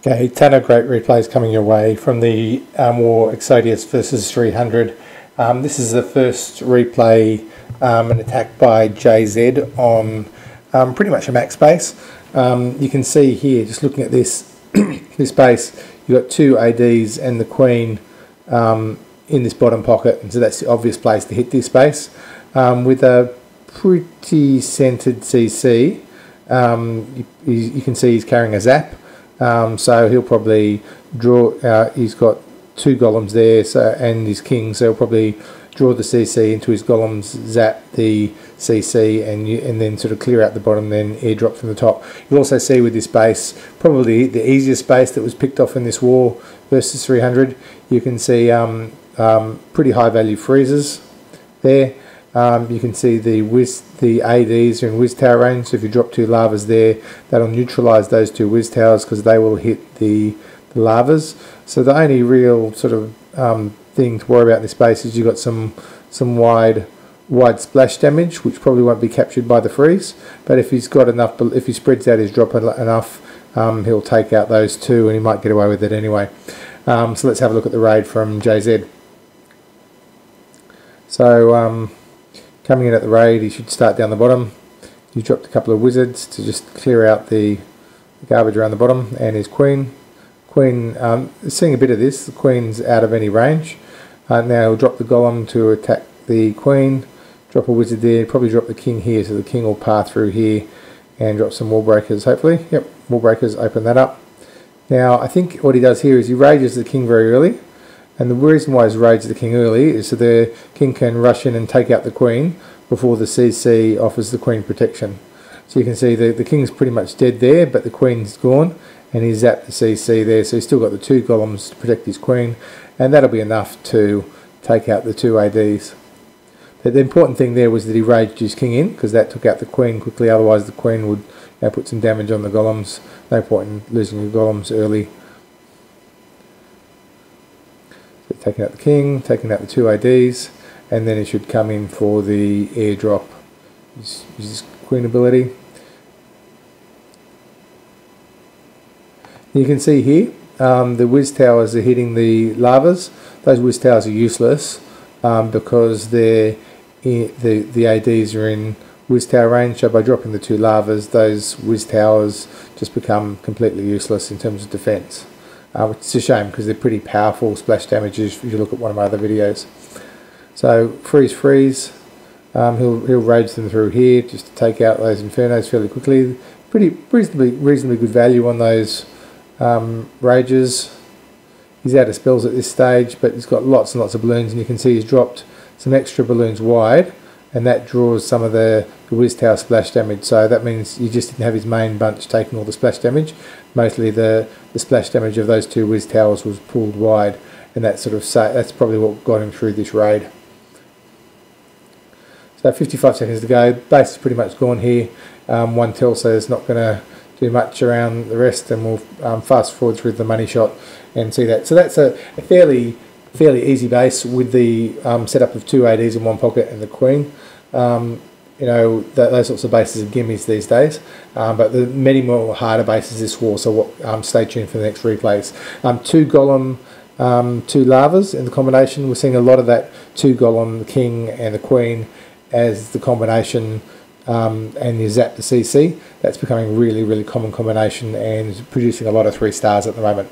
Okay, ton of great replays coming your way from the War Exodias versus 300. This is the first replay, an attack by JZ on pretty much a max base. You can see here, just looking at this this base, you've got two ADs and the Queen in this bottom pocket, and so that's the obvious place to hit this base. With a pretty centered CC, you can see he's carrying a zap. So he'll probably draw, he's got two golems there, and his king, so he'll probably draw the CC into his golems, zap the CC, and then sort of clear out the bottom, then airdrop from the top. You'll also see with this base, probably the easiest base that was picked off in this war versus 300, you can see pretty high value freezes there. You can see the ADs are in whiz tower range, so if you drop two lavas there, that'll neutralise those two whiz towers because they will hit the lavas. So the only real sort of thing to worry about in this base is you've got some wide splash damage, which probably won't be captured by the freeze. But if he's got enough, if he spreads out his drop enough, he'll take out those two, and he might get away with it anyway. So let's have a look at the raid from JZ. So coming in at the raid, he should start down the bottom. He dropped a couple of wizards to just clear out the garbage around the bottom, and his queen. Seeing a bit of this, the queen's out of any range. Now he'll drop the golem to attack the queen, drop a wizard there, probably drop the king here, so the king will pass through here and drop some wall breakers, hopefully. Yep, wall breakers, open that up. Now I think what he does here is he rages the king very early. And the reason why he's raised the king early is so the king can rush in and take out the queen before the CC offers the queen protection. So you can see the king's pretty much dead there, but the queen's gone, and he's zapped the CC there, so he's still got the two golems to protect his queen, and that'll be enough to take out the two ADs. But the important thing there was that he raged his king in, because that took out the queen quickly, otherwise the queen would put some damage on the golems. No point in losing your golems early. Taking out the king, taking out the two ADs, and then he should come in for the airdrop. Use his queen ability. You can see here the whiz towers are hitting the lavas. Those whiz towers are useless because the ADs are in whiz tower range, so by dropping the two lavas, those whiz towers just become completely useless in terms of defense. Which is a shame because they're pretty powerful splash damages if you look at one of my other videos. So freeze, he'll rage them through here just to take out those infernos fairly quickly. Pretty reasonably good value on those rages. He's out of spells at this stage, but he's got lots and lots of balloons, and you can see he's dropped some extra balloons wide, and that draws some of the whiz tower splash damage. So that means you just didn't have his main bunch taking all the splash damage. Mostly the splash damage of those two whiz towers was pulled wide, and that's probably what got him through this raid. So 55 seconds to go. Base is pretty much gone here. One till, so it's not going to do much around the rest, and we'll fast forward through the money shot and see that. So that's a fairly easy base with the setup of two ADs in one pocket and the queen. You know, those sorts of bases are gimmies these days, but there are many more harder bases this war, so stay tuned for the next replays. Two golem, two lavas in the combination. We're seeing a lot of that two golem, the king and the queen as the combination, and you zap the CC. That's becoming really common combination and producing a lot of 3 stars at the moment.